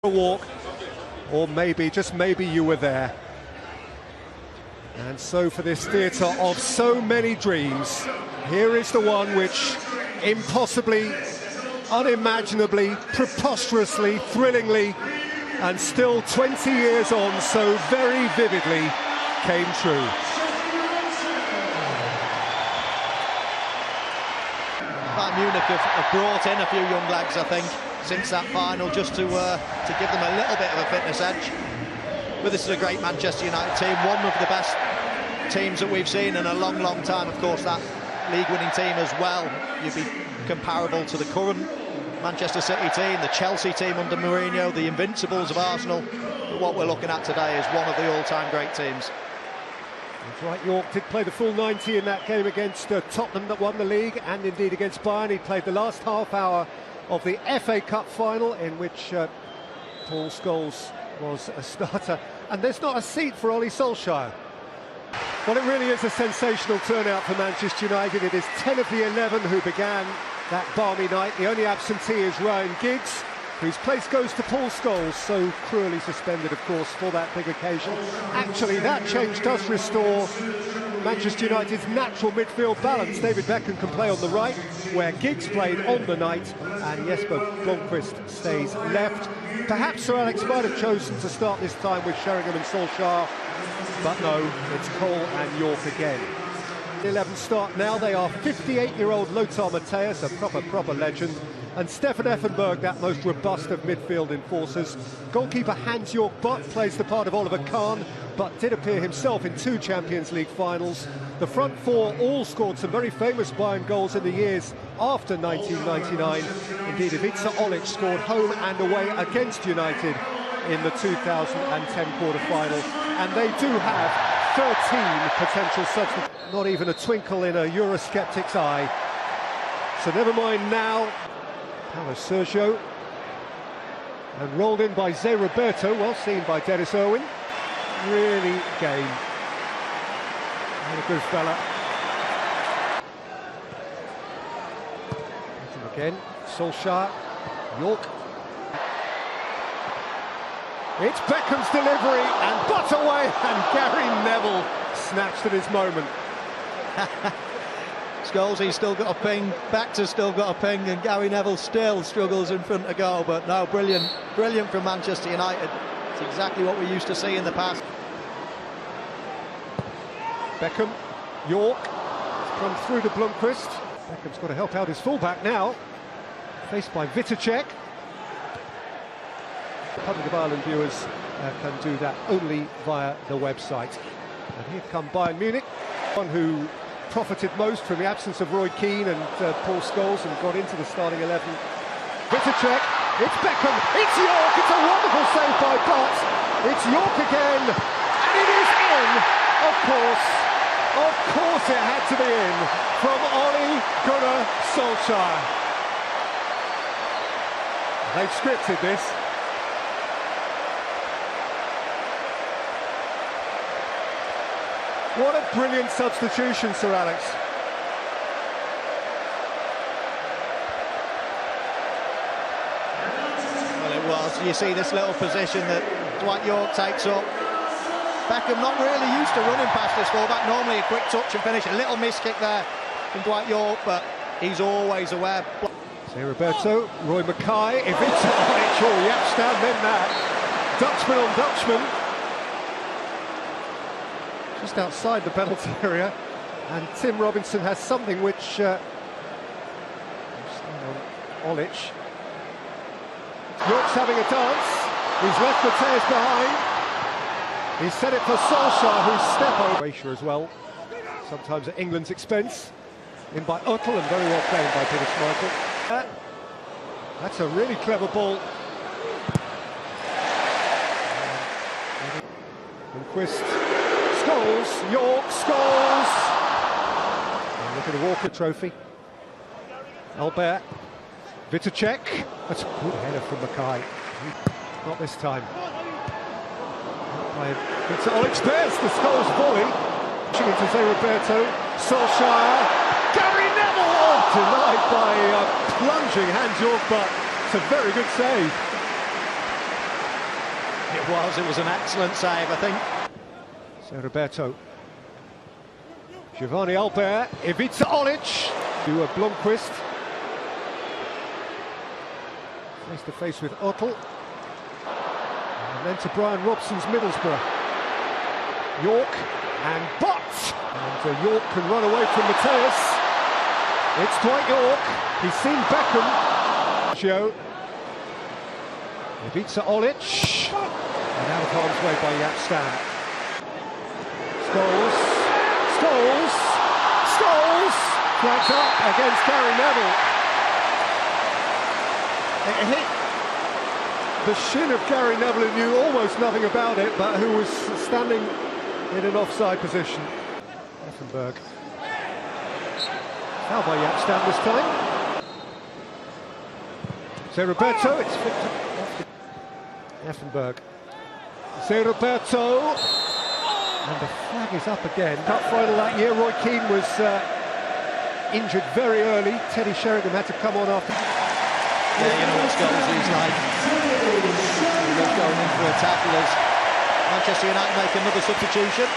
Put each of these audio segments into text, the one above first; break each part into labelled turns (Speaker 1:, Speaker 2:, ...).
Speaker 1: A walk, or maybe, just maybe, you were there. And so for this theatre of so many dreams, here is the one which impossibly, unimaginably, preposterously, thrillingly, and still 20 years on, so very vividly came true.
Speaker 2: Bayern Munich have brought in a few young lads, I think, since that final, just to give them a little bit of a fitness edge. But this is a great Manchester United team, one of the best teams that we've seen in a long, long time. Of course, that league-winning team as well, you'd be comparable to the current Manchester City team, the Chelsea team under Mourinho, the Invincibles of Arsenal. But what we're looking at today is one of the all-time great teams.
Speaker 1: That's right, York did play the full 90 in that game against Tottenham that won the league, and indeed against Bayern. He played the last half hour of the FA Cup final, in which Paul Scholes was a starter. And there's not a seat for Ole Solskjaer. Well, it really is a sensational turnout for Manchester United. It is 10 of the 11 who began that balmy night. The only absentee is Ryan Giggs, whose place goes to Paul Scholes, so cruelly suspended, of course, for that big occasion. Actually, that change does restore Manchester United's natural midfield balance. David Beckham can play on the right, where Giggs played on the night, and Jesper Blomqvist stays left. Perhaps Sir Alex might have chosen to start this time with Sheringham and Solskjaer, but no, it's Cole and York again. The 11 start now. They are 58-year-old Lothar Matthäus, a proper legend, and Stefan Effenberg, that most robust of midfield enforcers. Goalkeeper Hans-Jörg Butt plays the part of Oliver Kahn, but did appear himself in 2 Champions League finals. The front four all scored some very famous Bayern goals in the years after 1999. Indeed, Ivica Olic scored home and away against United in the 2010 quarter-final. And they do have 13 potential substitutes. Not even a twinkle in a Eurosceptic's eye. So never mind now. Paulo Sergio, and rolled in by Zé Roberto, well seen by Dennis Irwin. Really game. And a good fella. Again, Solskjaer, York. It's Beckham's delivery, and Butt away, and Gary Neville snatched at his moment.
Speaker 2: Scholes, he's still got a ping, Baxter's still got a ping, and Gary Neville still struggles in front of goal. But no, brilliant from Manchester United. It's exactly what we used to see in the past.
Speaker 1: Beckham, York, it's come through to Blomqvist. Beckham's got to help out his fullback now, faced by Vitacek. Public of Ireland viewers can do that only via the website. And here come Bayern Munich, one who profited most from the absence of Roy Keane and Paul Scholes, and got into the starting 11. Vitacek, it's Beckham, it's York, it's a wonderful save by Butt. It's York again, and it is in, of course it had to be in, from Ole Gunnar Solskjaer. They've scripted this. What a brilliant substitution, Sir Alex.
Speaker 2: Well, it was. You see this little position that Dwight York takes up. Beckham not really used to running past this fullback. Normally a quick touch and finish. A little miss kick there from Dwight York, but he's always aware.
Speaker 1: Zé Roberto, Roy Mackay, Ivica Olic, oh, yep, stand in that. Dutchman on Dutchman. Just outside the penalty area, and Tim Robinson has something which Olic. York's having a dance. He's left Matthäus behind. He's set it for Solskjaer, who's step over Asia as well, sometimes at England's expense. In by Uttel, and very well played by Peter Schmeichel. That's a really clever ball. Blomqvist. Scholes, York, Scholes! And look at the Walker Trophy. Albert, Vitacek. That's a good header from Mackay. Not this time. It's Olic spares the Scholes volley. Pushing into Zé Roberto. Solskjaer. Gary Neville! Oh, denied by plunging Hans-Jörg Butt. It's a very good save.
Speaker 2: It was an excellent save, I think.
Speaker 1: So Roberto. Giovanni Albert, Ivica Olic to Blomqvist. Face to face with Ottel. And then to Brian Robson's Middlesbrough. York and Butts. And York can run away from Mateus. It's Dwight York. He's seen Beckham. Joe. Ivica Olic. And out of harm's way by Jaap Stam. Scholes. Flags up against Gary Neville. It hit the shin of Gary Neville, who knew almost nothing about it, but who was standing in an offside position. Effenberg. Foul by Jaap Stam this time. So Roberto, it's flipped Effenberg. So Roberto. And the flag is up again. Cup final that year, Roy Keane was injured very early. Teddy Sheringham had to come on after.
Speaker 2: Yeah, you know what Scholes is like. He was going in for a tackle as Manchester United make another substitution.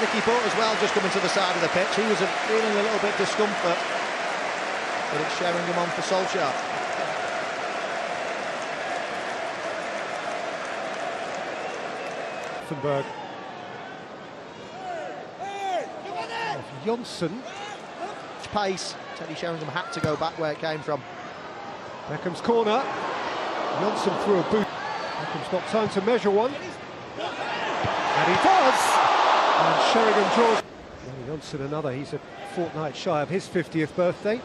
Speaker 2: Nicky Butt as well, just coming to the side of the pitch. He was feeling a little bit discomfort. But it's Sheringham on for Solskjaer.
Speaker 1: Effenberg. Jonsson.
Speaker 2: Pace. Teddy Sheringham had to go back where it came from.
Speaker 1: Beckham's corner. Jonsson threw a boot. Beckham's got time to measure one. And he does! And Sheringham draws. Jonsson another. He's a fortnight shy of his 50th birthday.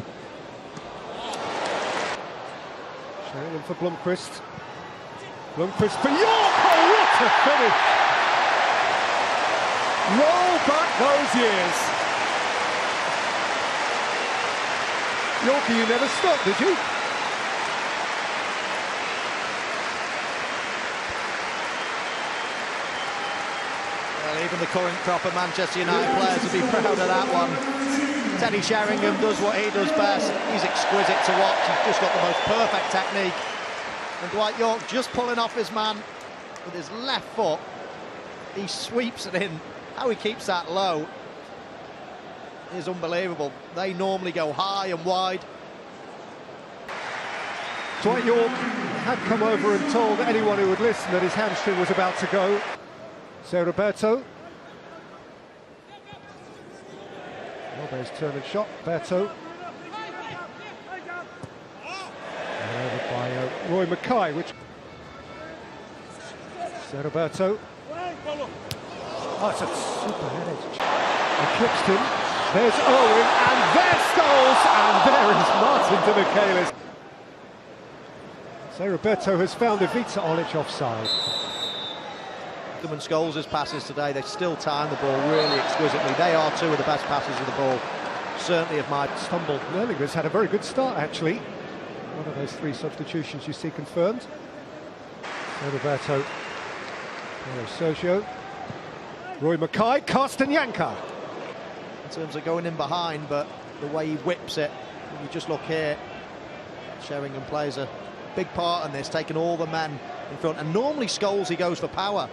Speaker 1: Sheringham for Blomqvist. Blomqvist for York! Oh, what a finish! Roll back those years. Yorkie, you never stopped, did you?
Speaker 2: Well, even the current crop of Manchester United players will be proud of that one. Teddy Sheringham does what he does best. He's exquisite to watch. He's just got the most perfect technique. And Dwight York just pulling off his man with his left foot. He sweeps it in. How he keeps that low is unbelievable. They normally go high and wide.
Speaker 1: Dwight York had come over and told anyone who would listen that his hamstring was about to go. So Roberto. Roberto's turn and shot. Roberto. Over by Roy Mackay, which... So Roberto. Oh, it's a super headed. Eclipsed him. There's Owen, and there's Scholes, and there is Martin Demichelis. So Roberto has found Ivica Olic offside.
Speaker 2: And Scholes' passes today, they still time the ball really exquisitely. They are two of the best passes of the ball, certainly of my
Speaker 1: stumble. Nerlinger's had a very good start, actually. One of those three substitutions you see confirmed. So Roberto. Sergio. Roy Mackay, Karsten Janka.
Speaker 2: In terms of going in behind, but the way he whips it, when you just look here, Sheringham plays a big part in this, taking all the men in front. And normally Scholes, he goes for power.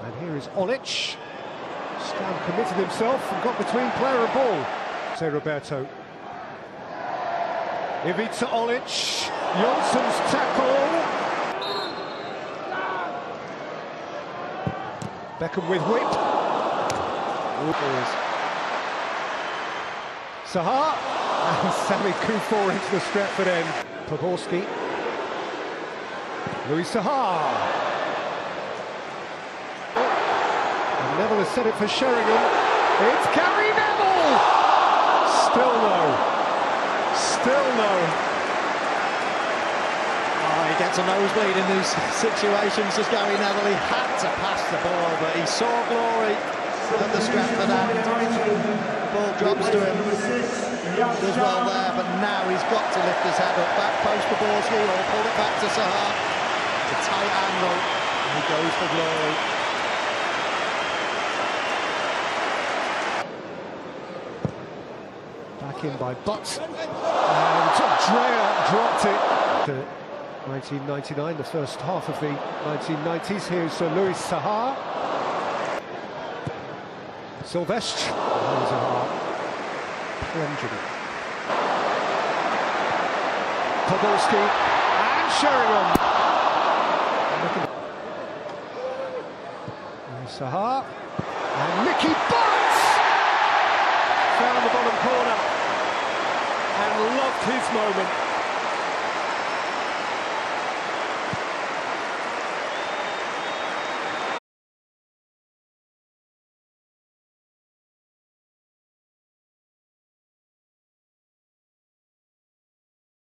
Speaker 1: And here is Olic. Stam committed himself and got between player and ball. So Roberto. Ivica Olic. Jonsson's tackle. Beckham with whip. Sahar and Sami Kufor into the Stretford end. Pogorski. Louis Sahar. And Neville has set it for Sheringham. It's Gary Neville! Still no. Still no.
Speaker 2: Oh, he gets a nosebleed in these situations, does Gary Neville. He had to pass the ball, but he saw glory at the Stretford end. The ball drops to him. Does well there, but now he's got to lift his head up. Back post for Borski, or pull it back to Sahar. It's a tight angle, and he goes for glory.
Speaker 1: Back in by Butts. And Drea dropped it. 1999, the first half of the 1990s. Here's Louis Sahar. Sylvestre. Sahar. Plunging. Podolski and Sheringham. Sahar and Mickey Butts found the bottom corner and loved his moment.